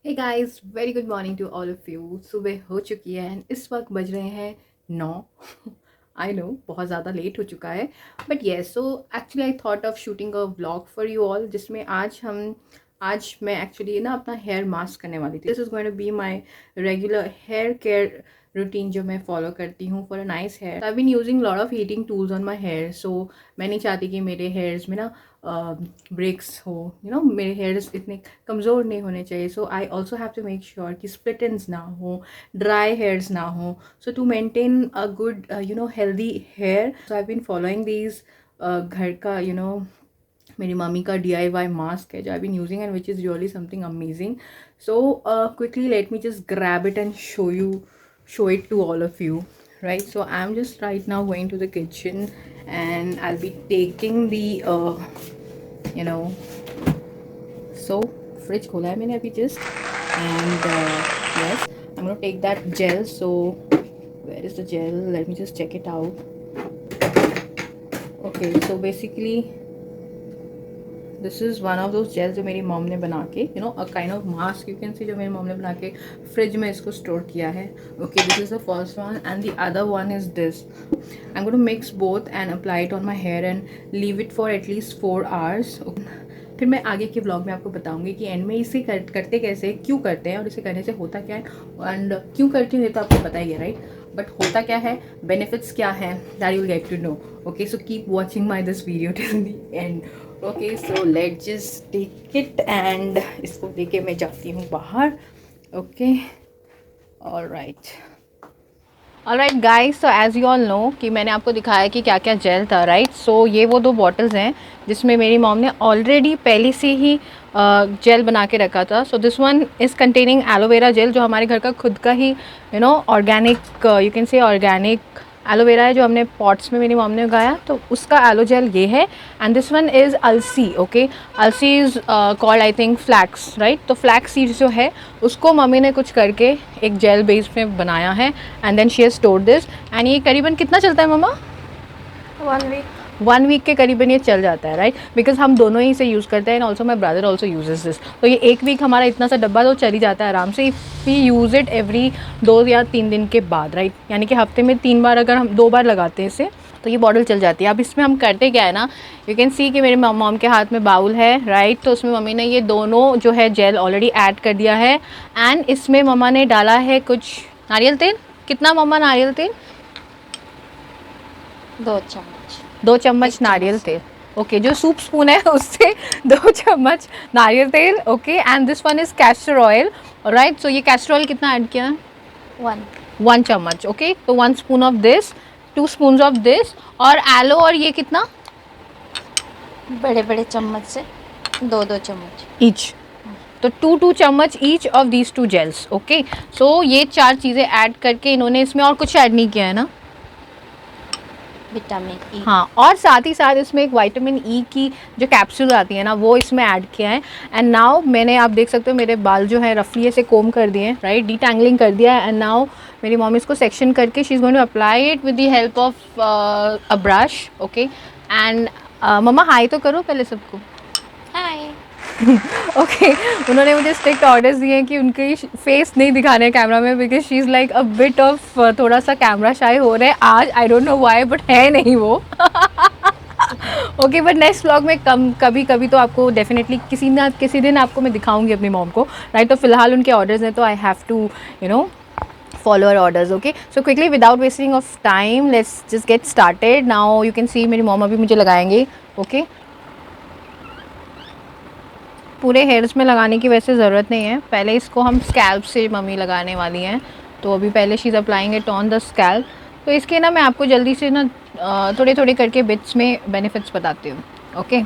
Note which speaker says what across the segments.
Speaker 1: Hey guys, very good morning to all of you. सुबह हो चुकी है एंड इस वक्त बज रहे हैं 9। आई नो बहुत ज़्यादा लेट हो चुका है, but yes, so actually I thought of shooting a vlog for you all, जिसमें आज मैं एक्चुअली ना अपना हेयर मास्क करने वाली थी। This is going to be my regular hair care routine जो मैं फॉलो करती हूँ for a nice hair. I been using lot of heating tools on my hair, so मैं नहीं चाहती कि मेरे हेयर्स में ना ब्रेक्स हो, मेरे हेयर्स इतने कमज़ोर नहीं होने चाहिए। So I also have to make sure कि स्प्लिट एंड्स ना हो, ड्राई हेयर्स ना हो, so to maintain a good healthy hair. So I been following these घर का मेरी मम्मी का DIY मास्क है जो I been using and which is really something amazing. So quickly let me just grab it and show it to all of you, right? So I'm just right now going to the kitchen and I'll be taking the you know so fridge खोला है मैंने अभी just, and yes, I'm going to take that gel. So where is the gel? Let me just check it out. Okay, so basically this is one of those gels जो मेरी mom ने बना के a kind of mask you can see, जो मेरी mom ने बना के फ्रिज में इसको स्टोर किया है। Okay, this is the first one and the other one is this. I am going to mix both and apply it on my hair and leave it for at least 4 hours. फिर मैं आगे के vlog में आपको बताऊंगी कि and में इसे करते कैसे, क्यों करते हैं और इसे करने से होता क्या है, एंड क्यों करती हूँ ये तो आपको पता ही है, राइट? बट होता क्या है, बेनिफिट्स क्या है, that you will get to know. Okay, so keep watching my this video till the end. Okay, so let just take it and इसको लेके मैं जाती हूँ बाहर। Okay, alright guys, so as you all know कि मैंने आपको दिखाया कि क्या क्या जेल था, राइट? सो ये वो 2 बॉटल्स हैं जिसमें मेरी मॉम ने ऑलरेडी पहले से ही जेल बना के रखा था। So this one is containing aloe vera gel, जो हमारे घर का खुद का ही organic, you can say organic aloe vera है, जो हमने पॉट्स में मेरी मॉम ने उगाया, तो उसका एलो जेल ये है। And this one is alsi. Okay, alsi is called I think flax, right? तो फ्लैक्स सीड्स जो है उसको मम्मी ने कुछ करके एक जेल बेस में बनाया है and then she has stored this. And ये करीबन कितना चलता है मम्मा? 1 वीक के करीबन ये चल जाता है, राइट? बिकॉज हम दोनों ही इसे यूज़ करते हैं and also my brother also uses this. तो ये 1 वीक हमारा इतना सा डब्बा तो चल ही जाता है आराम से, if we use it every 2 या 3 दिन के बाद, राइट? यानी कि हफ्ते में 3 बार, अगर हम 2 बार लगाते हैं इसे तो ये बॉटल चल जाती है। अब इसमें हम करते क्या है ना, यू कैन सी कि मेरे मॉम के हाथ में बाउल है, राइट? तो उसमें मम्मी ने ये दोनों जो है जेल ऑलरेडी ऐड कर दिया है एंड इसमें मम्मा ने डाला है कुछ नारियल तेल। कितना मम्मा नारियल तेल? 2 चम्मच नारियल तेल। ओके, जो सूप स्पून है उससे 2 चम्मच नारियल तेल। Okay, and this one is castor oil, right? So ये कैस्टर ऑयल कितना ऐड किया है? 1 चम्मच। ओके, तो 1 spoon of this, 2 spoon of this, और एलो, और ये कितना?
Speaker 2: बड़े बड़े चम्मच से 2-2 चम्मच
Speaker 1: ईच, तो 2 चम्मच each of these 2 gels. Okay, so ये 4 चीज़ें ऐड करके इन्होंने, इसमें और कुछ ऐड नहीं किया है ना?
Speaker 2: विटामिन ई,
Speaker 1: हाँ, और साथ ही साथ इसमें एक विटामिन ई की जो कैप्सूल आती है ना, वो इसमें ऐड किया है। एंड नाउ मैंने, आप देख सकते हो मेरे बाल जो है रफली ऐसे कोम कर दिए हैं, राइट? डीटैंगलिंग कर दिया है। एंड नाउ मेरी मॉम इसको सेक्शन करके she is going to apply it with the help of a brush. Okay, and मम्मा हाई तो करो पहले सबको।
Speaker 2: हाय।
Speaker 1: ओके, उन्होंने मुझे स्ट्रिक्ट ऑर्डर्स दिए हैं कि उनकी फेस नहीं दिखाने हैं कैमरा में, because she is like a bit of थोड़ा सा कैमरा शाई हो रहा है आज, I don't know why, but है नहीं वो। ओके, बट नेक्स्ट व्लॉग में कभी कभी तो आपको डेफिनेटली किसी दिन आपको मैं दिखाऊंगी अपनी मॉम को, राइट? तो फिलहाल उनके ऑर्डर्स हैं तो I have to follow her orders. Okay, so quickly without wasting of time, let's just get started. Now you can see मेरी मॉम अभी मुझे लगाएंगे। ओके, पूरे हेयर्स में लगाने की वैसे ज़रूरत नहीं है, पहले इसको हम स्कैल्प से मम्मी लगाने वाली हैं, तो अभी पहले she is applying it on the scalp. तो इसके ना मैं आपको जल्दी से ना थोड़े थोड़े करके बिट्स में बेनिफिट्स बताती हूँ। ओके,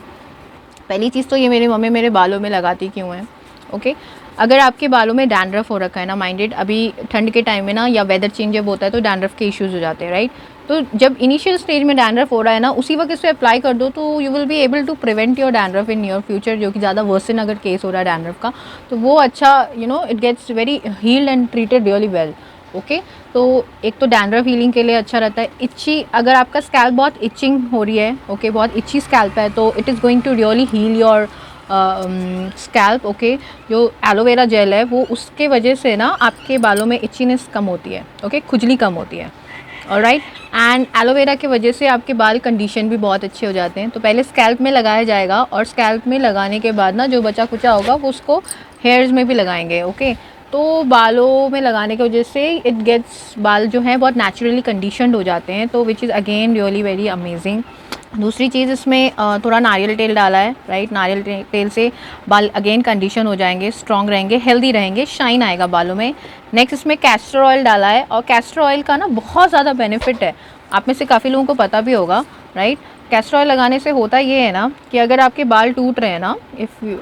Speaker 1: पहली चीज़ तो ये मेरी मम्मी मेरे बालों में लगाती क्यों है। ओके, अगर आपके बालों में डैंड्रफ हो रखा है ना, माइंडेड, अभी ठंड के टाइम में ना या वेदर चेंज जब होता है तो डैंड्रफ के इश्यूज़ हो जाते हैं, राइट? तो जब इनिशियल स्टेज में डैंड्रफ हो रहा है ना, उसी वक्त इसे अप्लाई कर दो तो you will be able to prevent your dandruff in your future, जो कि ज़्यादा वर्सन अगर केस हो रहा है डैंड्रफ का, तो वो अच्छा it gets very healed and treated really well. Okay, तो एक तो डैंड्रफ हीलिंग के लिए अच्छा रहता है। इच्छी, अगर आपका स्कैल्प बहुत इचिंग हो रही है, ओके, बहुत इच्छी स्कैल्प है, तो it is going to really heal your scalp, okay, जो एलोवेरा जेल है वो उसके वजह से ना आपके बालों में इचीनेस कम होती है, ओके, खुजली कम होती है, ऑलराइट। एंड एलोवेरा की वजह से आपके बाल कंडीशन भी बहुत अच्छे हो जाते हैं। तो पहले स्कैल्प में लगाया जाएगा और स्कैल्प में लगाने के बाद ना जो बचा कुचा होगा वो उसको हेयर्स में भी लगाएंगे, ओके। तो बालों में लगाने की वजह से इट गेट्स, बाल जो हैं बहुत नेचुरली कंडीशनड हो जाते हैं, तो which is again really very amazing. दूसरी चीज़ इसमें थोड़ा नारियल तेल डाला है, राइट। नारियल तेल से बाल अगेन कंडीशन हो जाएंगे, स्ट्रॉन्ग रहेंगे, हेल्दी रहेंगे, शाइन आएगा बालों में। नेक्स्ट इसमें कैस्टर ऑयल डाला है, और कैस्टर ऑयल का ना बहुत ज़्यादा बेनिफिट है, आप में से काफ़ी लोगों को पता भी होगा, राइट। कैस्टर ऑयल लगाने से होता ये है ना कि अगर आपके बाल टूट रहे हैं ना,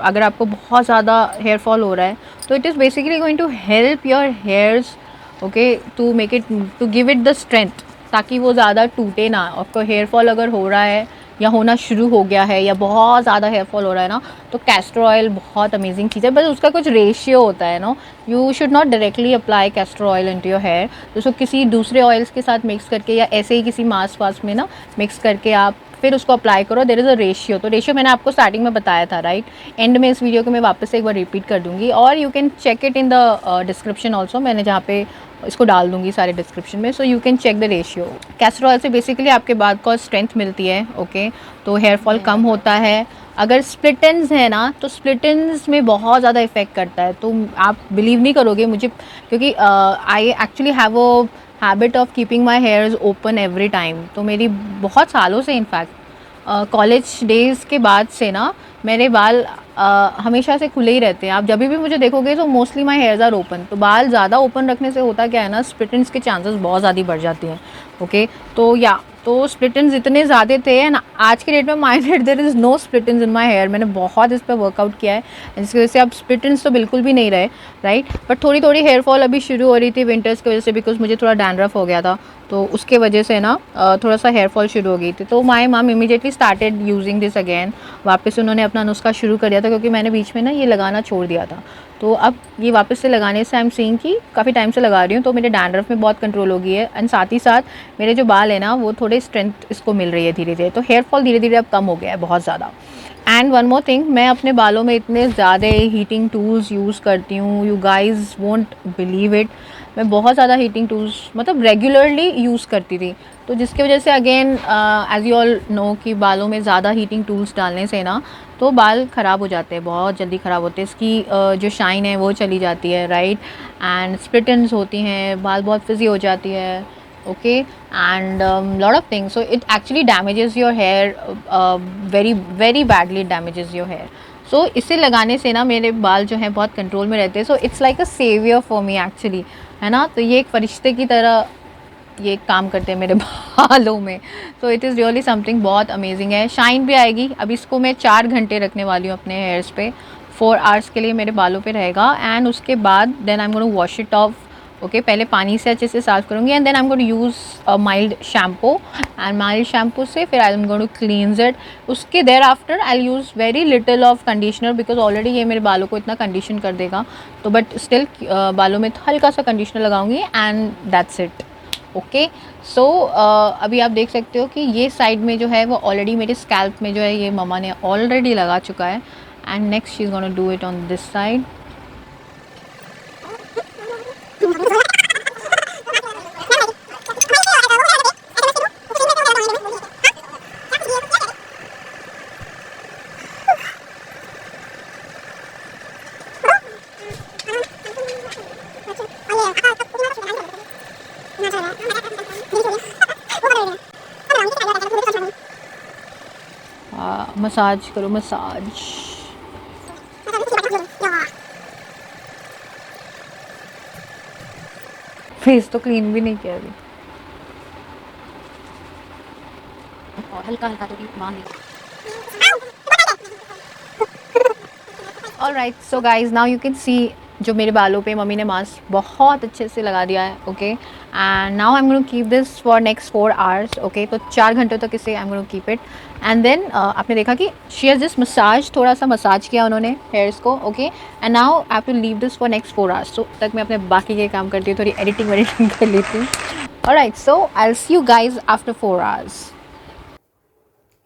Speaker 1: अगर आपको बहुत ज़्यादा हेयर फॉल हो रहा है, तो it is basically going to help your hairs, okay, to make it, to give it the strength, ताकि वो ज़्यादा टूटे ना। आपको हेयर फॉल अगर हो रहा है या होना शुरू हो गया है या बहुत ज़्यादा हेयर फॉल हो रहा है ना, तो कैस्टर ऑयल बहुत अमेजिंग चीज़ है, बस उसका कुछ रेशियो होता है ना। You should not directly apply castor oil into your hair, उसको किसी दूसरे ऑयल्स के साथ मिक्स करके या ऐसे ही किसी मास्क वास्क में ना मिक्स करके आप फिर उसको अप्लाई करो। देयर इज़ अ रेशियो, तो रेशियो मैंने आपको स्टार्टिंग में बताया था, राइट। एंड में इस वीडियो को मैं वापस से एक बार रिपीट कर दूँगी, और you can check it in the description also, मैंने जहाँ पे इसको डाल दूँगी सारे डिस्क्रिप्शन में, so you can check the ratio. Castor oil से बेसिकली आपके बाल को स्ट्रेंथ मिलती है, ओके, तो हेयर फॉल कम होता है। अगर स्प्लिट एंड्स है ना, तो स्प्लिट एंड्स में बहुत ज़्यादा इफेक्ट करता है, तो आप बिलीव नहीं करोगे मुझे, क्योंकि I actually have a habit of keeping my hairs open every time. तो मेरी बहुत सालों से, इनफैक्ट कॉलेज डेज़ के बाद से ना मेरे बाल हमेशा से खुले ही रहते हैं। आप जब भी मुझे देखोगे तो mostly my hairs are open. तो बाल ज़्यादा ओपन रखने से होता क्या है ना, स्प्लिट एंड्स के चांसेस बहुत ज़्यादा बढ़ जाते हैं, ओके। तो स्प्लिट एंड्स इतने ज़्यादा थे ना, आज के डेट में my head there is no split ends in my hair. मैंने बहुत इस पर वर्कआउट किया है, जिसकी वजह से अब स्प्लिट एंड्स तो बिल्कुल भी नहीं रहे, राइट। बट थोड़ी थोड़ी हेयर फॉल अभी शुरू हो रही थी विंटर्स की वजह से, बिकॉज मुझे थोड़ा डैंड्रफ हो गया था, तो उसके वजह से ना थोड़ा सा हेयर फॉल शुरू हो गई थी। तो माई मम immediately started using this again, वापस उन्होंने अपना नुस्खा शुरू कर दिया था, क्योंकि मैंने बीच में ना ये लगाना छोड़ दिया था। तो अब ये वापस से लगाने से आई एम सीइंग कि काफ़ी टाइम से लगा रही हूँ, तो मेरे डैंड्रफ में बहुत कंट्रोल हो गई है, एंड साथ ही साथ मेरे जो बाल है ना वो थोड़े स्ट्रेंथ इसको मिल रही है धीरे धीरे, तो हेयर फॉल धीरे धीरे अब कम हो गया है बहुत ज़्यादा। एंड वन मोर थिंग, मैं अपने बालों में इतने ज़्यादा हीटिंग टूल्स यूज़ करती हूँ, you guys won't believe it. मैं बहुत ज़्यादा हीटिंग टूल्स मतलब रेगुलरली यूज़ करती थी, तो जिसकी वजह से again as you all know कि बालों में ज़्यादा हीटिंग टूल्स डालने से ना तो बाल ख़राब हो जाते हैं, बहुत जल्दी ख़राब होते हैं, इसकी जो शाइन है वो चली जाती है, राइट। एंड स्प्लिट एंड्स होती हैं, बाल बहुत फिजी हो जाती है, okay, and lot of things, so it actually damages your hair, very very badly damages your hair. So इसे लगाने से ना मेरे बाल जो हैं बहुत कंट्रोल में रहते हैं, so it's like a savior for me actually, है ना। तो ये एक फरिश्ते की तरह ये काम करते हैं मेरे बालों में, तो इट इज़ रियली समथिंग बहुत अमेजिंग है। शाइन भी आएगी। अब इसको मैं 4 घंटे रखने वाली हूँ अपने हेयर्स पे, 4 आवर्स के लिए मेरे बालों पे रहेगा, एंड उसके बाद then I am going to wash it off, okay. पहले पानी से अच्छे से साफ़ करूँगी, and then I am going to use mild shampoo, and mild shampoo से फिर I am going to cleanse it. उसके thereafter I use very little of conditioner, because already ये मेरे बालों को इतना कंडीशन कर देगा, तो बट स्टिल बालों में हल्का सा कंडीशनर लगाऊंगी, एंड दैट्स इट, ओके। सो अभी आप देख सकते हो कि ये साइड में जो है वो ऑलरेडी मेरे स्कैल्प में जो है ये मम्मा ने ऑलरेडी लगा चुका है, and next she is gonna do it on this side. Massage करो, मसाज। फेस तो क्लीन भी नहीं किया अभी,
Speaker 2: और हल्का हल्का तो मान ली।
Speaker 1: Alright, so guys now you can see जो मेरे बालों पे मम्मी ने मास्क बहुत अच्छे से लगा दिया है, okay. And now I am going to keep this for next 4 hours, okay. तो 4 घंटों तक इसे I am going to keep it, and then आपने देखा कि शी हैज़ जस्ट मसाज, थोड़ा सा मसाज किया उन्होंने हेयर्स को, okay. And now I have to leave this for next 4 hours, तो तक मैं अपने बाकी के काम करती हूँ, थोड़ी एडिटिंग वेडिटिंग कर लेती हूँ। Alright, so I will see you guys after 4 hours.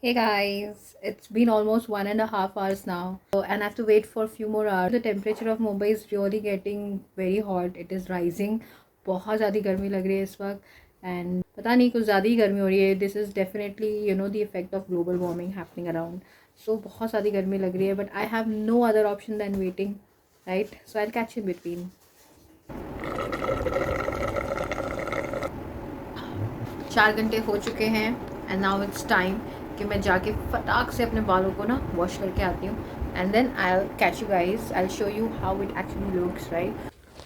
Speaker 1: Hey guys, It's been almost 1.5 hours now, and I have to wait for a few more hours. The temperature of Mumbai is really getting very hot. It is rising. बहुत ज़्यादा गर्मी लग रही है इस वक्त, and पता नहीं कुछ ज़्यादा ही गर्मी हो रही है. This is definitely the effect of global warming happening around. So बहुत ज़्यादा गर्मी लग रही है, but I have no other option than waiting, right? So I will catch in between. 4 घंटे हो चुके हैं, एंड नाउ इट्स टाइम कि मैं जाके फटाक से अपने बालों को ना वॉश करके आती हूँ, and then I will catch you guys. I will show you how it actually looks, right?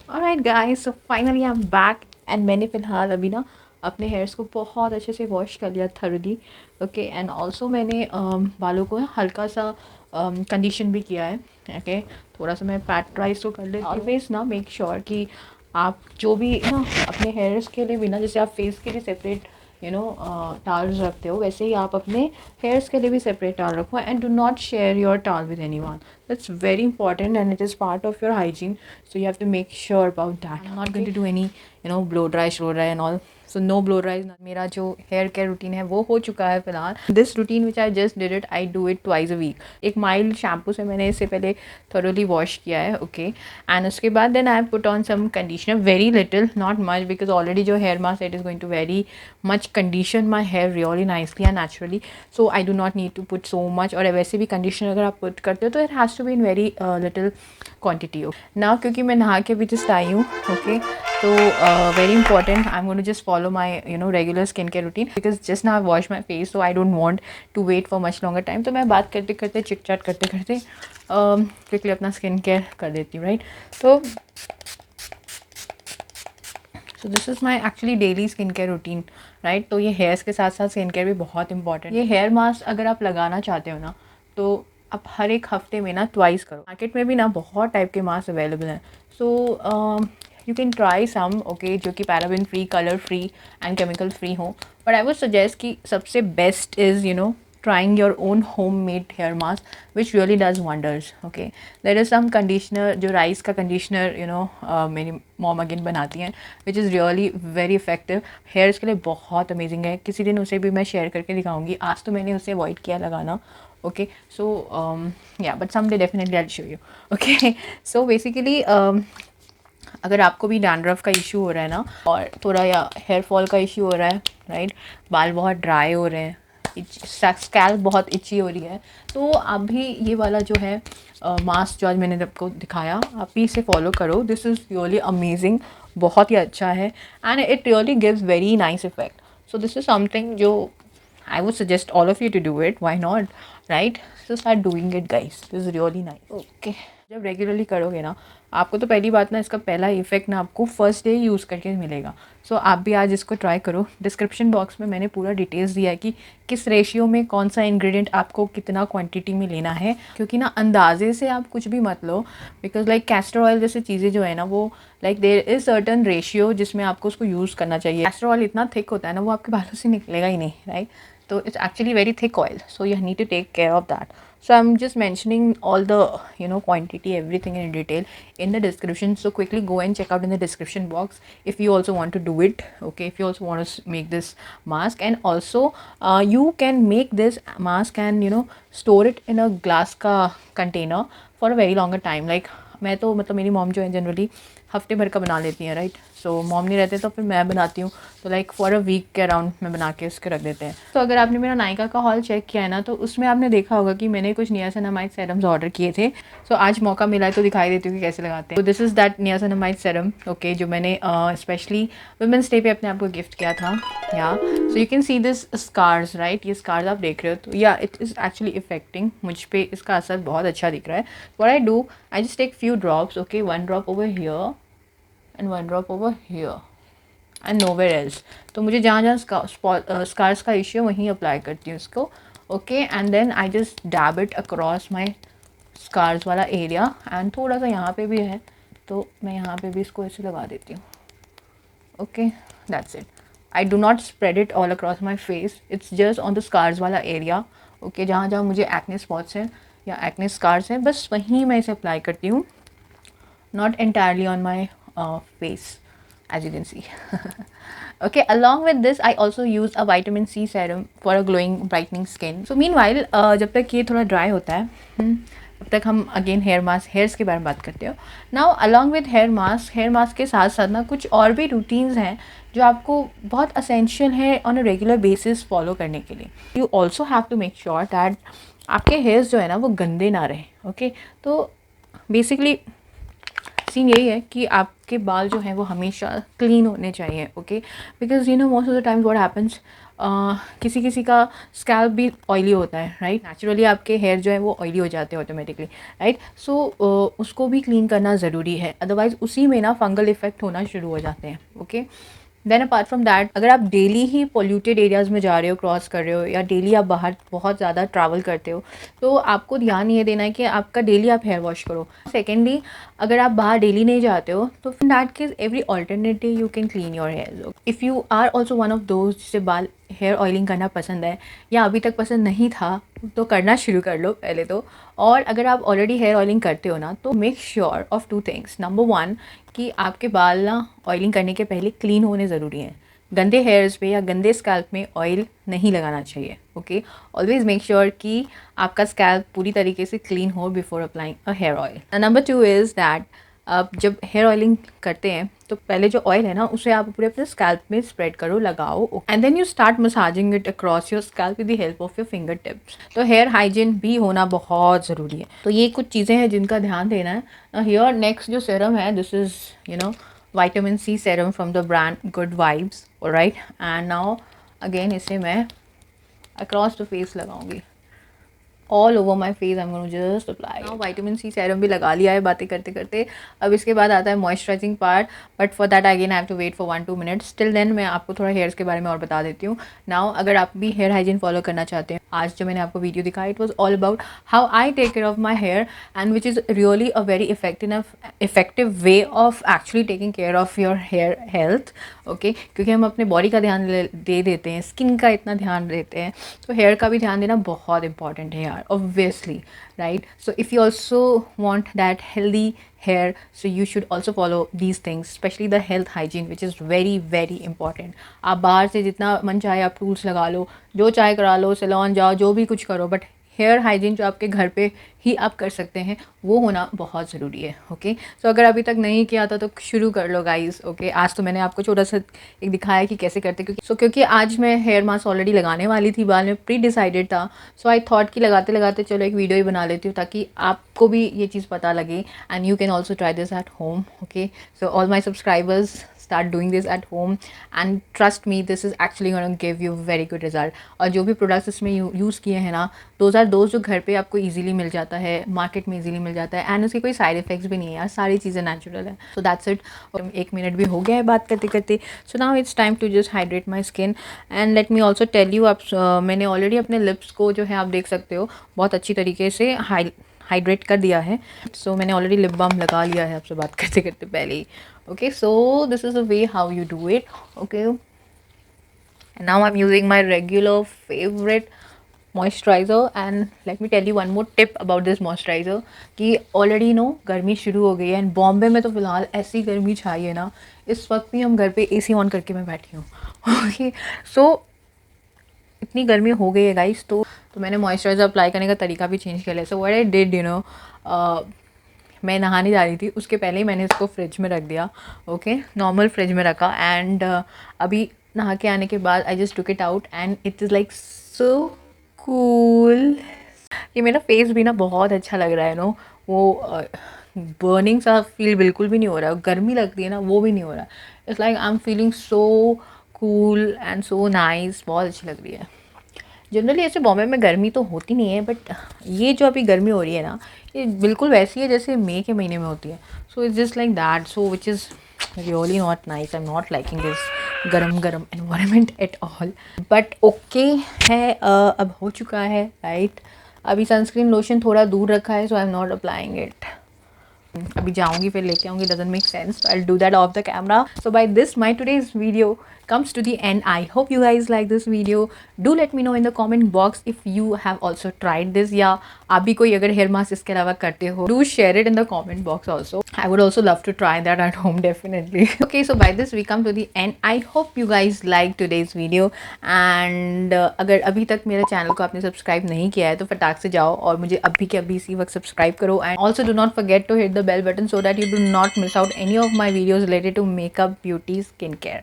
Speaker 1: Alright guys, so finally I am back, and मैंने फ़िलहाल अभी ना अपने हेयर्स को बहुत अच्छे से वॉश कर लिया थर्डली. ओके, एंड ऑल्सो मैंने बालों को हल्का सा कंडीशन भी किया है. ओके, थोड़ा सा मैं पैटराइज तो कर लेती हूँ. ऑलवेज ना मेक श्योर कि आप जो भी ना अपने हेयर्स के लिए भी ना, जैसे आप फेस के लिए सेपरेट टावल्स रखते हो, वैसे ही आप अपने हेयर्स के लिए भी सेपरेट टावल रखो. And do not share your towel with anyone. That's very important, and it is part of your hygiene, so you have to make sure about that. I'm not going to do any blow dry, slow dry and all. So no blow dry. मेरा जो hair care routine है वो हो चुका है फिलहाल. This routine which I just did it, I do it twice a week. एक mild shampoo से मैंने इससे पहले थोरोली वॉश किया है. ओके, एंड उसके बाद then I put on some conditioner, very little, not much, because already जो hair mask it is going to very much condition my hair really nicely and naturally. So I do not need to put so much. और वैसे भी conditioner अगर आप put करते हो तो it has to be in very little quantity. Now क्योंकि मैं नहा के भी just आई हूँ, okay, so very important, I'm going to just follow my regular skincare routine because just now I washed my face, so I don't want to wait for much longer time. तो मैं बात करते करते chit chat करते करते quickly अपना skin care कर देती हूँ, right? So this is my actually daily skin care routine, right? तो ये हेयर्स के साथ साथ स्किन केयर भी बहुत इंपॉर्टेंट. ये हेयर मास्क अगर आप लगाना चाहते हो ना, तो आप हर एक हफ्ते में ना ट्वाइस करो. मार्केट में भी ना बहुत टाइप के मास्क अवेलेबल हैं. So you can try some, okay, जो कि paraben free, colour free and chemical free हो. बट आई वुड सजेस्ट कि सबसे best is trying your own homemade hair mask which really does wonders. Okay, there is some conditioner, जो rice का conditioner मेरी mom again बनाती हैं, which is really very effective. Hairs के लिए बहुत अमेजिंग है. किसी दिन उसे भी मैं शेयर करके दिखाऊंगी. आज तो मैंने उसे अवॉइड किया लगाना. Okay, so yeah, but someday definitely I'll show you. Okay, so basically अगर आपको भी डैंड्रफ का इशू हो रहा है ना, और थोड़ा या हेयर फॉल का इशू हो रहा है, राइट, बाल बहुत ड्राई हो रहे हैं, स्कैल्प बहुत इची हो रही है, तो आप भी ये वाला जो है मास्क जो आज मैंने आपको दिखाया, आप भी इसे फॉलो करो. दिस इज़ रियली अमेजिंग, बहुत ही अच्छा है, and it really gives very nice effect. So this is something जो I would suggest all of you to do it. Why not, right? So start doing it, guys. This is really nice. Okay. जब regularly करोगे ना, आपको तो पहली बात ना, इसका पहला इफेक्ट ना आपको फर्स्ट डे यूज़ करके मिलेगा. सो आप भी आज इसको ट्राई करो. डिस्क्रिप्शन बॉक्स में मैंने पूरा डिटेल्स दिया है कि किस रेशियो में कौन सा इंग्रेडिएंट आपको कितना क्वांटिटी में लेना है, क्योंकि ना अंदाजे से आप कुछ भी मत लो, बिकॉज लाइक कैस्टर ऑयल जैसे चीज़ें जो है ना, वो like there is certain ratio जिसमें आपको उसको यूज़ करना चाहिए. कैस्टर ऑयल इतना थिक होता है ना, वो आपके बालों से निकलेगा ही नहीं, right? So it's actually very thick oil, so you need to take care of that. So I'm just mentioning all the quantity, everything in detail in the description, so quickly go and check out in the description box if you also want to do it. Okay, if you also want to make this mask, and also you can make this mask and store it in a glass ka container for a very longer time. Like मैं तो मतलब मेरी mom जो है generally हफ्ते भर का बना लेती हैं, राइट? सो मॉम नहीं रहते तो फिर मैं बनाती हूँ, तो लाइक फॉर अ वीक के अराउंड मैं बना के उसके रख देते हैं. तो अगर आपने मेरा नायका का हॉल चेक किया है ना, तो उसमें आपने देखा होगा कि मैंने कुछ नियासिनामाइड सेरम्स ऑर्डर किए थे. सो आज मौका मिला है तो दिखाई देती हूँ कि कैसे लगाते हैं. तो this is that niacinamide serum, okay, जो मैंने स्पेशली वुमेंस डे पे अपने आप को गिफ्ट किया था. या so you can see this scars, right? ये स्कार्स आप देख रहे हो, तो या इट इज़ एक्चुअली इफेक्टिंग. मुझ पे इसका असर बहुत अच्छा दिख रहा है. What I do, I just take few drops, okay, one drop over here and one drop over here and nowhere else. तो मुझे जहाँ जहाँ स्कार्स का इश्यू वहीं अप्लाई करती हूँ इसको, okay, and then I just dab it across my scars वाला एरिया, एंड थोड़ा सा यहाँ पे भी है तो मैं यहाँ पे भी इसको ऐसे लगा देती हूँ. Okay, that's it. I do not spread it all across my face, it's just on the scars वाला एरिया. ओके, जहाँ जहाँ मुझे एक्ने स्पॉट्स हैं या एक्ने स्कार्स हैं, बस वहीं मैं इसे अप्लाई करती हूँ, not entirely on my face. as you can see. Okay, along with this I also use a vitamin C serum for a glowing brightening skin. So meanwhile जब तक ये थोड़ा ड्राई होता है तब तक हम अगेन हेयर्स के बारे में बात करते हो. Now along with hair mask के साथ साथ ना कुछ और भी रूटीन्स हैं जो आपको बहुत असेंशियल है on a regular basis follow करने के लिए. You also have to make sure that आपके हेयर्स जो है ना वो गंदे ना रहे. ओके, तो बेसिकली सीन यही है कि आपके बाल जो हैं वो हमेशा क्लीन होने चाहिए. Okay, because you know most of the times what happens, किसी किसी का स्कैल्प भी ऑयली होता है, राइट. नेचुरली आपके हेयर जो है वो ऑयली हो जाते हैं ऑटोमेटिकली, राइट. सो उसको भी क्लीन करना ज़रूरी है, अदरवाइज़ उसी में ना फंगल इफेक्ट होना शुरू हो जाते हैं. Okay, then apart from that अगर आप डेली ही पोल्यूटेड एरियाज़ में जा रहे हो, क्रॉस कर रहे हो, या डेली आप बाहर बहुत ज़्यादा ट्रैवल करते हो, तो आपको ध्यान ये देना है कि आपका डेली आप हेयर वॉश करो. सेकेंडली, अगर आप बाहर डेली नहीं जाते हो तो in that case every alternate day you can clean your hair. If you are also one of those जिसे बाल हेयर ऑयलिंग करना पसंद है या अभी तक पसंद नहीं था तो करना शुरू कर लो पहले तो. और अगर आप ऑलरेडी हेयर ऑयलिंग करते हो ना तो make sure of 2 things. Number 1 कि आपके बाल ना ऑयलिंग करने के पहले क्लीन होने ज़रूरी हैं. गंदे हेयर्स पे या गंदे स्कैल्प में ऑयल नहीं लगाना चाहिए. ओके, ऑलवेज मेक श्योर कि आपका स्कैल्प पूरी तरीके से क्लीन हो before applying a hair oil. Number 2 is that आप जब हेयर ऑयलिंग करते हैं तो पहले जो ऑयल है ना उसे आप पूरे अपने स्कैल्प में स्प्रेड करो, लगाओ, and then you start massaging it across your scalp with the help of your finger tips. तो हेयर हाइजीन भी होना बहुत ज़रूरी है. तो ये कुछ चीज़ें हैं जिनका ध्यान देना है. हेयर नेक्स्ट जो सीरम है, this is you know vitamin C serum from the brand Good Vibes. alright, and now again इसे मैं across the face लगाऊंगी. All over my face I am gonna just apply. Now vitamin C serum भी लगा लिया है बातें करते करते. अब इसके बाद आता है moisturising part, but for that again I have to wait for 1-2 minutes. Till then मैं आपको थोड़ा हेयर्स के बारे में और बता देती हूँ. नाउ अगर आप भी हेयर हाइजीन फॉलो करना चाहते हैं, आज जो मैंने आपको वीडियो दिखाया it was all about how I take care of my hair and which is really a very effective way of actually taking care of your hair health. Okay, क्योंकि हम अपने बॉडी का ध्यान दे देते हैं, स्किन का इतना ध्यान देते हैं, तो हेयर का भी ध्यान देना बहुत इंपॉर्टेंट है यार, obviously, right? So if you also want that healthy hair, so you should also follow these things, especially the health hygiene, which is very very important. आप बाहर से जितना मन चाहे आप टूल्स लगा लो, जो चाहे करा लो, सैलून जाओ, जो भी कुछ करो, बट हेयर हाइजीन जो आपके घर पे ही आप कर सकते हैं वो होना बहुत ज़रूरी है. ओके, सो अगर अभी तक नहीं किया था तो शुरू कर लो गाइस. ओके, आज तो मैंने आपको छोटा सा एक दिखाया कि कैसे करते, क्योंकि आज मैं हेयर मास्क ऑलरेडी लगाने वाली थी, बाल में प्री डिसाइडेड था. सो आई थॉट कि लगाते लगाते चलो एक वीडियो ही बना लेती हूँ ताकि आपको भी ये चीज़ पता लगे and you can also try this at home. Okay, so all my subscribers start doing this at home and trust me, this is actually going to give you very good result. और जो भी products इसमें use किए हैं ना, दोस्त जो घर पे आपको इजीली मिल जाता है, मार्केट में इजीली मिल जाता है, एंड उसके कोई साइड इफेक्ट्स भी नहीं है यार, सारी चीज़ें नेचुरल है. So that's it. 1 मिनट भी हो गया है बात करते करते. So now it's time to just hydrate my skin and let me also tell you, आप मैंने ऑलरेडी अपने लिप्स को जो है आप देख सकते हो बहुत अच्छी तरीके से हाइड्रेट कर दिया है. सो मैंने ऑलरेडी लिप बाम लगा लिया है आपसे बात करते करते पहले ही. Okay, so this is the way how you do it. Okay, and now I'm using my regular favorite moisturizer, and let me tell you one more tip about this moisturizer कि already no गर्मी शुरू हो गई है and Bombay में तो फ़िलहाल ऐसी गर्मी छाई है ना, इस वक्त भी हम घर पे AC ऑन करके मैं बैठी हूँ. ओके, सो इतनी गर्मी हो गई है गाइस, तो मैंने मॉइस्चराइज़र अप्लाई करने का तरीका भी चेंज कर लिया. So what I did, you know, मैं नहाने जा रही थी, उसके पहले ही मैंने इसको फ्रिज में रख दिया. ओके, नॉर्मल फ्रिज में रखा एंड अभी नहा के आने के बाद I just took it out and it is like so cool. ये मेरा फेस भी ना बहुत अच्छा लग रहा है नो, वो बर्निंग सा फील बिल्कुल भी नहीं हो रहा है, गर्मी लगती है ना वो भी नहीं हो रहा. It's like I am feeling so cool and so nice, बहुत अच्छी लग रही है. जनरली ऐसे बॉम्बे में गर्मी तो होती नहीं है, बट ये जो अभी गर्मी हो रही है ना, ये बिल्कुल वैसी है जैसे मई के महीने में होती है. So it's just like that, so which is really not nice. I am not liking this गरम environment at all, but okay है. अब हो चुका है, राइट. अभी सनस्क्रीन लोशन थोड़ा दूर रखा है, so I am not applying it. अभी जाऊंगी फिर लेके आऊंगी, doesn't make sense, so I'll do that off the camera. So by this my today's video comes to the end. I hope you guys like this video. Do let me know in the comment box if you have also tried this, या आप भी कोई अगर hair mask इसके अलावा करते हो, do share it in the comment box also. I would also love to try that at home definitely. Okay, so by this we come to the end. I hope you guys like today's video and अगर अभी तक मेरे channel को आपने subscribe नहीं किया है तो फटाक से जाओ और मुझे अभी के अभी इसी वक्त सब्सक्राइब करो, and also do not forget to hit the bell button so that you do not miss out any of my videos related to makeup, beauty, skincare.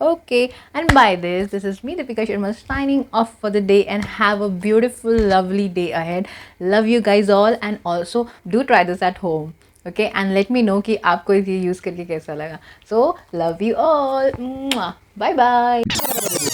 Speaker 1: Okay, and by this is me, Deepika Sharma, signing off for the day, and have a beautiful, lovely day ahead. Love you guys all, and also do try this at home. Okay, and let me know कि आपको ये use करके कैसा लगा. So love you all. Bye bye.